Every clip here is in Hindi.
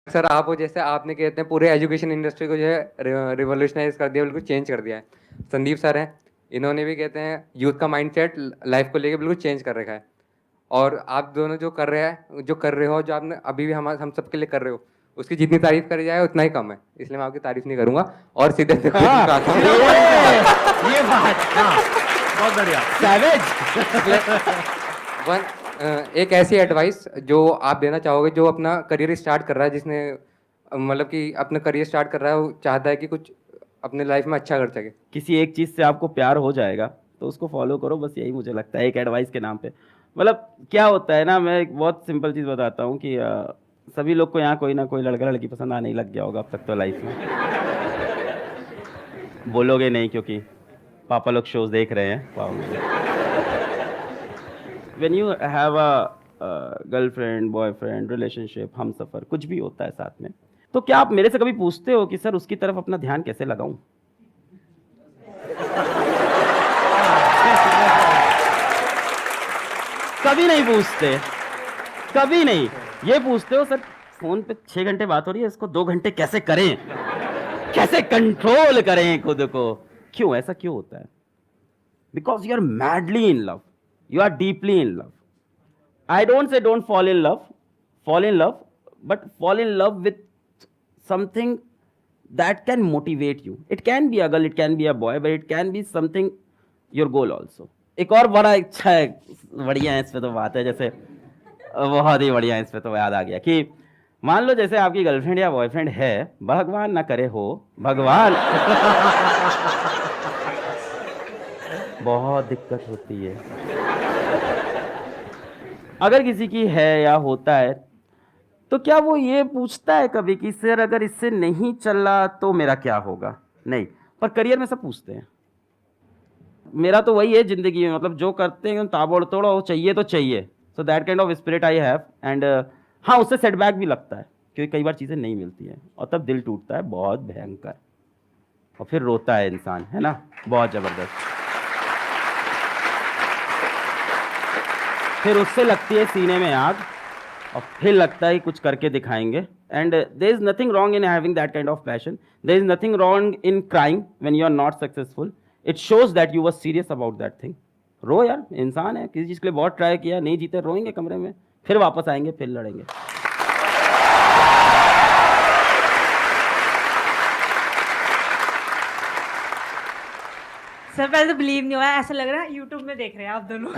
सर आप हो जैसे आपने कहते हैं पूरे एजुकेशन इंडस्ट्री को जो है रिवोल्यूशनाइज कर दिया, बिल्कुल चेंज कर दिया है। संदीप सर हैं, इन्होंने भी कहते हैं यूथ का माइंडसेट लाइफ को लेके बिल्कुल चेंज कर रखा है। और आप दोनों जो कर रहे हो, जो आपने अभी भी हम सबके लिए कर रहे हो, उसकी जितनी तारीफ करी जाए उतना ही कम है, इसलिए मैं आपकी तारीफ नहीं करूंगा और सीधे क्वेश्चन पे आता हूँ। ये बात, हाँ, बहुत बढ़िया, सैवेज। वन एक ऐसी एडवाइस जो आप देना चाहोगे, जो अपना करियर स्टार्ट कर रहा है, जिसने मतलब कि अपना करियर स्टार्ट कर रहा है, वो चाहता है कि कुछ अपने लाइफ में अच्छा कर सके। किसी एक चीज से आपको प्यार हो जाएगा तो उसको फॉलो करो, बस यही मुझे लगता है एक एडवाइस के नाम पे। मतलब क्या होता है ना, मैं एक बहुत सिंपल चीज बताता हूँ कि सभी लोग को यहाँ कोई ना कोई लड़का लड़की पसंद आने ही लग गया होगा अब तक तो लाइफ में। बोलोगे नहीं क्योंकि पापा लोग शोज देख रहे हैं। When you have a girlfriend boyfriend relationship हम सफर कुछ भी होता है साथ में, तो क्या आप मेरे से कभी पूछते हो कि सर उसकी तरफ अपना ध्यान कैसे लगाऊं? कभी नहीं पूछते, कभी नहीं। ये पूछते हो सर फोन पे 6 घंटे बात हो रही है, इसको 2 घंटे कैसे करें, कैसे कंट्रोल करें खुद को? क्यों ऐसा क्यों होता है? Because you are madly in love, you are deeply in love. I don't say don't fall in love, but fall in love with something that can motivate you. It can be a girl, it can be a boy, but it can be something your goal also. एक और बड़ा अच्छा है, बढ़िया है, इस पे तो बात है, जैसे बहुत ही बढ़िया है, इस पे तो याद आ गया कि मान लो जैसे आपकी गर्लफ्रेंड या बॉयफ्रेंड है, भगवान ना करे हो, भगवान बहुत दिक्कत होती है अगर किसी की है या होता है, तो क्या वो ये पूछता है कभी कि सर अगर इससे नहीं चला तो मेरा क्या होगा? नहीं, पर करियर में सब पूछते हैं। मेरा तो वही है जिंदगी में, मतलब जो करते हैं ताबड़तोड़ वो चाहिए तो चाहिए। So that kind of spirit I have. And हाँ, उससे सेटबैक भी लगता है क्योंकि कई बार चीज़ें नहीं मिलती हैं और तब दिल टूटता है बहुत भयंकर, और फिर रोता है इंसान, है ना, बहुत ज़बरदस्त। फिर उससे लगती है सीने में आग और फिर लगता है कुछ करके दिखाएंगे। And there is nothing wrong in having that kind of passion, there is nothing wrong in crying when you are not successful. It shows that you were serious about that thing. रो यार, इंसान है, किसी चीज़ के लिए बहुत ट्राई किया, नहीं जीते, रोएंगे कमरे में, फिर वापस आएंगे, फिर लड़ेंगे। सर पहले तो बिलीव नहीं हुआ, ऐसा लग रहा है यूट्यूब में देख रहे हैं आप दोनों।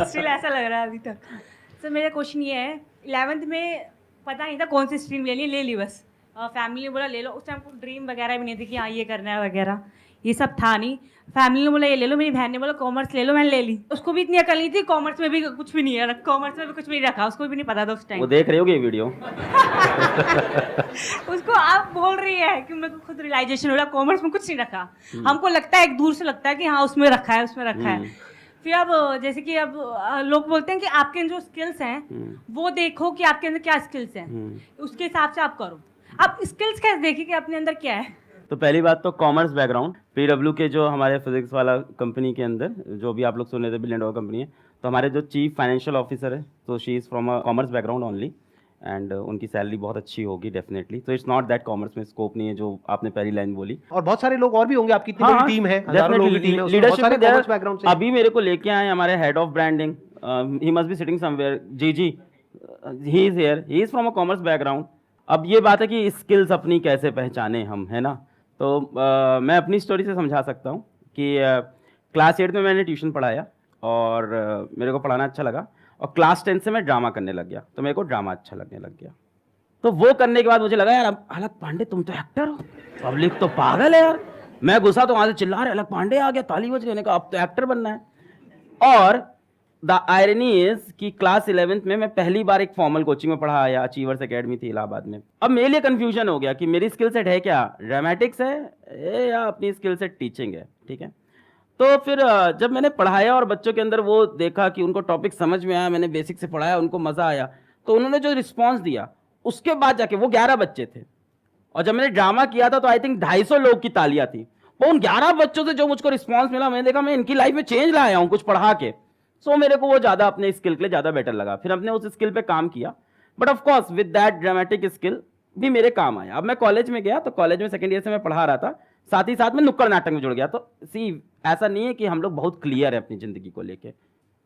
स्टिल ऐसा लग रहा है अभी तक। सर मेरा क्वेश्चन ये है, 11th में पता नहीं था कौन सी स्ट्रीम लेनी है, ले ली बस। फैमिली ने बोला ले लो, उस टाइम को ड्रीम वगैरह भी नहीं थी कि हाँ ये करना है वगैरह, ये सब था नहीं। फैमिली ने बोला ये ले लो, मेरी बहन ने बोला कॉमर्स ले लो, मैंने ले ली। उसको भी इतनी अकल नहीं थी, कॉमर्स में भी कुछ भी नहीं है, कॉमर्स में भी कुछ भी नहीं रखा, उसको भी नहीं पता था उस टाइम। वो देख रहे होगे ये वीडियो। उसको आप बोल रही है कि मेरे को खुद रियलाइजेशन हो रहा, कॉमर्स में कुछ नहीं रखा। हमको लगता है, एक दूर से लगता है कि हाँ उसमें रखा है, उसमें रखा है। फिर अब जैसे कि अब लोग बोलते हैं कि आपके जो स्किल्स हैं वो देखो कि आपके अंदर क्या स्किल्स हैं, उसके हिसाब से आप करो। आप स्किल्स कैसे देखिए कि अपने अंदर क्या है? तो पहली बात तो कॉमर्स बैकग्राउंड, पीडब्ल्यू के जो हमारे फिजिक्स वाला कंपनी के अंदर, जो भी आप लोग सुन रहे थे, बिलियन डॉलर कंपनी है, तो हमारे जो चीफ फाइनेंशियल ऑफिसर है, तो she is from a commerce background only, and उनकी सैलरी बहुत अच्छी होगी डेफिनेटली। तो इट्स नॉट दैट कॉमर्स में स्कोप नहीं है, जो आपने पहली लाइन बोली। और बहुत सारे लोग और भी होंगे, आपकी इतनी बड़ी टीम है, हजारों लोगों की टीम है, उसमें बहुत सारे कॉमर्स बैकग्राउंड से। अभी मेरे को लेके आए हमारे head of branding, he must be sitting somewhere, ji he is here, he is from a commerce background. अब ये बात है कि स्किल्स अपनी कैसे पहचाने हम, है ना। तो मैं अपनी स्टोरी से समझा सकता हूँ कि क्लास 8 में मैंने ट्यूशन पढ़ाया और मेरे को पढ़ाना अच्छा लगा, और क्लास 10 से मैं ड्रामा करने लग गया, तो मेरे को ड्रामा अच्छा लगने लग गया। तो वो करने के बाद मुझे लगा यार अलग पांडे तुम तो एक्टर हो, पब्लिक तो पागल है यार। मैं घुसा तो वहाँ से चिल्ला रहे अलग पांडे आ गया, ताली बज गई, का अब तो एक्टर बनना है। और द आयरनी इज कि क्लास 11th में मैं पहली बार एक फॉर्मल कोचिंग में पढ़ा आया, अचीवर्स एकेडमी थी इलाहाबाद में। अब मेरे लिए कंफ्यूजन हो गया कि मेरी स्किल सेट है क्या, ड्रामेटिक्स है या अपनी स्किल सेट टीचिंग है, ठीक है। तो फिर जब मैंने पढ़ाया और बच्चों के अंदर वो देखा कि उनको टॉपिक समझ में आया, मैंने बेसिक से पढ़ाया, उनको मजा आया, तो उन्होंने जो रिस्पॉन्स दिया उसके बाद जाके वो 11 बच्चे थे, और जब मैंने ड्रामा किया था तो आई थिंक 250 लोग की तालियां थी। वो उन 11 बच्चों से जो मुझको रिस्पॉन्स मिला, मैंने देखा मैं इनकी लाइफ में चेंज लाया हूँ कुछ पढ़ा के। सो मेरे को वो ज़्यादा अपने स्किल के लिए ज़्यादा बेटर लगा। फिर हमने उस स्किल पे काम किया। But of course with that dramatic skill भी मेरे काम आया। अब मैं कॉलेज में गया तो कॉलेज में सेकंड ईयर से मैं पढ़ा रहा था, साथ ही साथ में नुक्कड़ नाटक में जुड़ गया। तो सी ऐसा नहीं है कि हम लोग बहुत क्लियर है अपनी जिंदगी को लेके,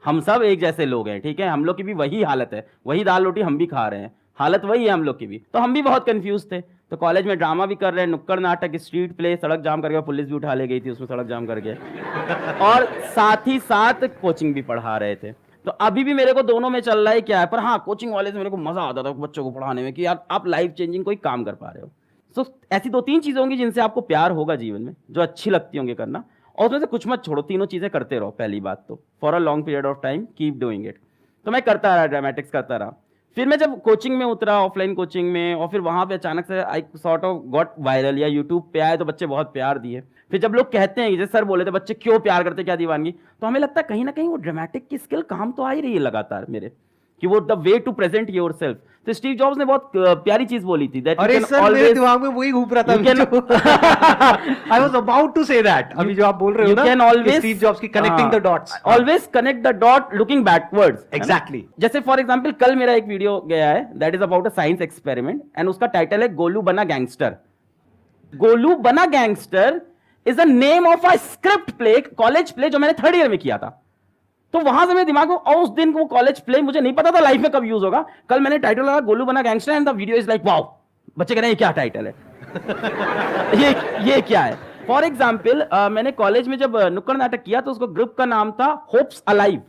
हम सब एक जैसे लोग हैं, ठीक है। हम लोग की भी वही हालत है, वही दाल रोटी हम भी खा रहे हैं, हालत वही है हम लोग की भी। तो हम भी बहुत कंफ्यूज थे। तो कॉलेज में ड्रामा भी कर रहे हैं, नुक्कड़ नाटक, स्ट्रीट प्ले, सड़क जाम करके, पुलिस भी उठा ले गई थी उसमें सड़क जाम करके और साथ ही साथ कोचिंग भी पढ़ा रहे थे। तो अभी भी मेरे को दोनों में चल रहा है क्या है, पर हाँ कोचिंग वाले से मेरे को मजा आता था बच्चों को पढ़ाने में कि यार आप लाइफ चेंजिंग कोई काम कर पा रहे हो। सो ऐसी 2-3 चीजें होंगी जिनसे आपको प्यार होगा जीवन में, जो अच्छी लगती होंगी करना, और उसमें से कुछ मत छोड़ो, तीनों चीजें करते रहो। पहली बात तो for a long period of time keep doing it. तो मैं करता रहा, ड्रामेटिक्स करता रहा। फिर मैं जब कोचिंग में उतरा, ऑफलाइन कोचिंग में, और फिर वहां पे अचानक से I sort of got viral, या यूट्यूब पे आए तो बच्चे बहुत प्यार दिए। फिर जब लोग कहते हैं, जैसे सर बोले थे बच्चे क्यों प्यार करते, क्या दीवानगी, तो हमें लगता है कहीं ना कहीं वो ड्रामेटिक की स्किल काम तो आ ही रही है लगातार मेरे, कि वो the way to present yourself. तो स्टीव जॉब्स ने बहुत प्यारी चीज बोली थी, दैट अरे सर मेरे दिमाग में वही घूम रहा था। I was about to say that, अभी जो आप बोल रहे हो ना, स्टीव जॉब्स की connecting the dots, always connect the dot looking backwards. Exactly. जैसे फॉर एग्जांपल कल मेरा एक वीडियो गया है, that is about a science experiment, and उसका टाइटल है गोलू बना गैंगस्टर। गोलू बना gangster is the name of a script play, college play, जो मैंने 3rd ईयर में किया था। तो वहां से मेरे दिमाग में, और उस दिन वो कॉलेज प्ले मुझे नहीं पता था लाइफ में कब यूज होगा। कल मैंने टाइटल लगा गोलू बना gangster, and the video is like wow, बच्चे कह रहे हैं ये क्या टाइटल है ये क्या है। फॉर एग्जाम्पल मैंने कॉलेज में जब नुक्कड़ नाटक किया तो उसको ग्रुप का नाम था होप्स अलाइव।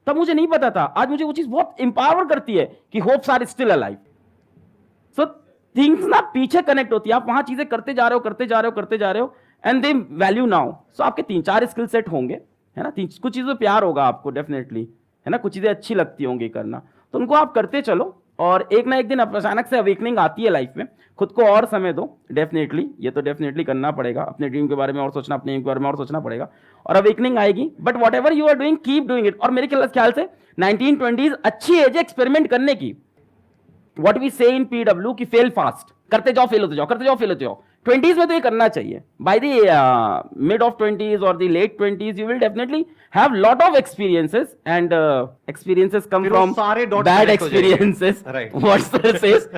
तब मुझे नहीं पता था, आज मुझे वो चीज बहुत इंपावर करती है कि hopes are still alive. So things ना पीछे कनेक्ट होती है, आप वहां चीजें करते जा रहे हो एंड दे वैल्यू नाउ। सो आपके 3-4 स्किल सेट होंगे, है ना, कुछ चीजों प्यार होगा आपको डेफिनेटली, है ना, कुछ चीजें अच्छी लगती होंगी करना, तो उनको आप करते चलो, और एक ना एक दिन अचानक से अवेकनिंग आती है लाइफ में। खुद को और समय दो, डेफिनेटली ये तो डेफिनेटली करना पड़ेगा, अपने ड्रीम के बारे में और सोचना, अपने एम के बारे में और सोचना पड़ेगा, और अवेकनिंग आएगी। But whatever you are doing keep doing it. और मेरे ख्याल से 1920s अच्छी एज है एक्सपेरिमेंट करने की। व्हाट वी से इन पीडब्ल्यू की फेल फास्ट, करते जाओ फेल होते जाओ, करते जाओ फेल होते जाओ। 20s में तो ये करना चाहिए। By the mid of 20s और the late 20s you will definitely have lot of experiences, and experiences come from bad experiences, what's the says.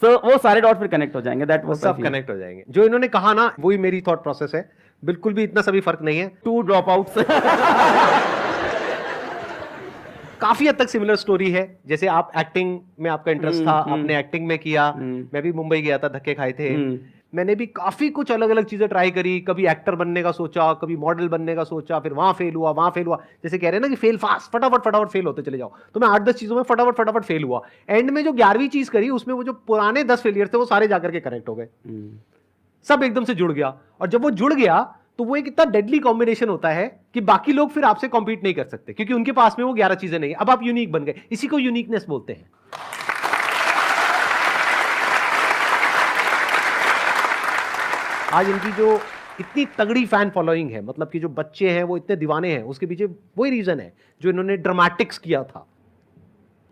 So वो सारे डॉट फिर कनेक्ट हो जाएंगे, दैट वाज सब कनेक्ट हो जाएंगे। जो इन्होंने कहा ना, वही मेरी थॉट प्रोसेस है, बिल्कुल भी इतना सभी फर्क नहीं है। 2 ड्रॉप आउट्स काफी हद तक सिमिलर स्टोरी है। जैसे आप एक्टिंग में आपका इंटरेस्ट था, आपने एक्टिंग में किया, मैं भी मुंबई गया था, धक्के खाए थे, मैंने भी काफी कुछ अलग अलग चीजें ट्राई करी, कभी एक्टर बनने का सोचा, कभी मॉडल बनने का सोचा, फिर वहां फेल हुआ। जैसे कह रहे हैं ना कि फेल फास्ट, फटाफट फेल होते चले जाओ, तो मैं 8-10 चीजों में फटाफट फेल हुआ। एंड में जो 11वीं चीज करी, उसमें वो जो पुराने 10 फेलियर थे वो सारे जाकर के करेक्ट हो गए, सब एकदम से जुड़ गया। और जब वो जुड़ गया तो वो एक इतना डेडली कॉम्बिनेशन होता है कि बाकी लोग फिर आपसे कॉम्पीट नहीं कर सकते, क्योंकि उनके पास में वो 11 चीजें नहीं है। अब आप यूनिक बन गए, इसी को यूनिकनेस बोलते हैं। आज इनकी जो इतनी तगड़ी फैन फॉलोइंग है, मतलब कि जो बच्चे हैं वो इतने दीवाने हैं, उसके पीछे वही रीजन है जो इन्होंने ड्रामेटिक्स किया था।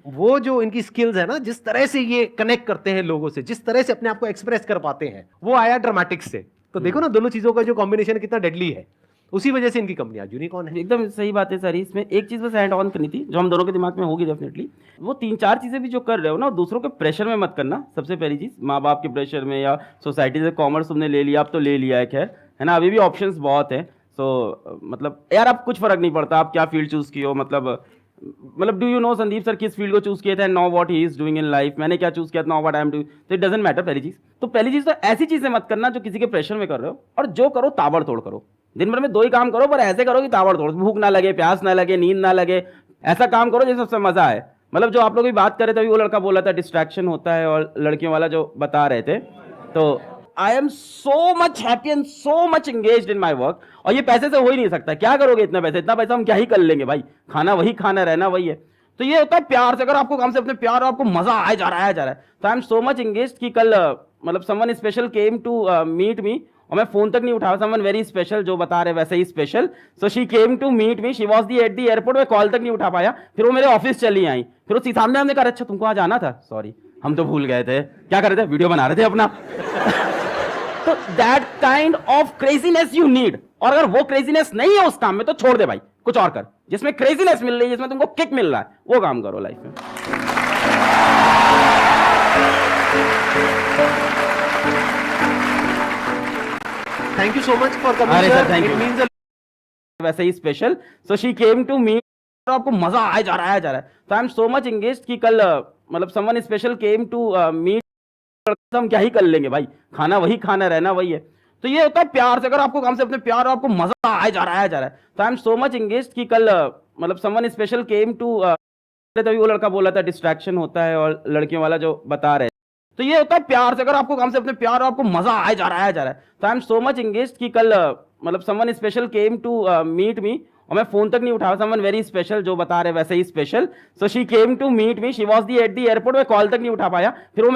वो जो इनकी स्किल्स है ना, जिस तरह से ये कनेक्ट करते हैं लोगों से, जिस तरह से अपने आप को एक्सप्रेस कर पाते हैं, वो आया ड्रामेटिक्स से। तो देखो ना, दोनों चीजों का जो कॉम्बिनेशन कितना डेडली है, उसी वजह से इनकी कंपनी आज यूनिकॉर्न है। एकदम सही बात है सर। इसमें एक चीज बस ऐड ऑन करनी थी, जो हम दोनों के दिमाग में होगी डेफिनेटली, वो 3-4 चीजें भी जो कर रहे हो ना, दूसरों के प्रेशर में मत करना। सबसे पहली चीज, माँ बाप के प्रेशर में या सोसाइटी से कॉमर्स तुमने ले लिया, अब तो ले लिया है, खैर है ना, अभी भी ऑप्शंस बहुत है। सो मतलब यार अब कुछ फर्क नहीं पड़ता आप क्या फील्ड चूज की हो, मतलब do you know Sandeep sir किस फील्ड को चूज किया था, know what he is doing in life, मैंने क्या चूज किया था, know what I am doing, तो इट डजंट मैटर। पहली चीज तो ऐसी चीजें मत करना जो किसी के प्रेशर में कर रहे हो, और जो करो ताबड़तोड़ करो। दिन भर में 2 ही काम करो, पर ऐसे करो कि ताबड़तोड़, भूख ना लगे, प्यास ना लगे, नींद ना लगे, ऐसा काम करो जिससे सबसे मजा आए। मतलब जो आप लोग भी बात कर रहे थे, अभी वो लड़का बोला था डिस्ट्रैक्शन होता है, और लड़कियों वाला जो बता रहे थे, तो I am so much happy and so much engaged in my work. और ये पैसे से हो ही नहीं सकता, क्या करोगे इतना पैसा हम क्या ही कर लेंगे भाई, खाना वही खाना, रहना वही है। तो ये होता है प्यार से, अगर आपको काम से अपने प्यार और आपको मजा आया जा रहा है, तो I am so much engaged कि कल मतलब someone special came to meet me, और मैं फोन तक नहीं उठाया, समवन वेरी स्पेशल, जो बता रहे वैसे ही special, so she came to meet me, she was the at the airport, मैं कॉल तक नहीं उठा पाया, फिर वो मेरे ऑफिस चली आई, फिर उसी सामने हमने कहा अच्छा तुमको आज आना था, सॉरी हम तो भूल गए थे, क्या कर रहे थे, वीडियो बना रहे थे अपना। तो that kind of craziness you need, और अगर वो क्रेजीनेस नहीं है उस काम में तो छोड़ दे भाई, कुछ और कर, जिसमें क्रेजीनेस मिल रही है, जिसमें तुमको किक मिल रहा है, वो काम करो लाइफ में। Thank you so much for coming अरे sir, sir, thank it you. Means वैसे ही special, so she came to me, आपको मजा आया जा रहा है तो I am so much engaged कि कल मतलब someone special came to meet, हम क्या ही कर लेंगे भाई, खाना वही खाना, रहना वही है। तो ये होता है प्यार से, अगर आपको काम से अपने प्यार और आपको मजा आया जा रहा है तो I am so much engaged कि कल मतलब समवन स्पेशल केम टू, तभी वो लड़का बोला था डिस्ट्रैक्शन होता है और लड़कियों वाला जो बता रहे हैं, तो ये होता है प्यार से, अगर आपको काम से अपने प्यार और आपको मजा आया जा रहा है तो I am so much engaged कि कल मतलब someone special came to meet me, और मैं फोन तक नहीं उठाया, समवन वेरी स्पेशल जो बता रहे वैसे ही special, so she came to meet me, she was the at the airport, मैं कॉल तक नहीं उठा पाया, फिर वो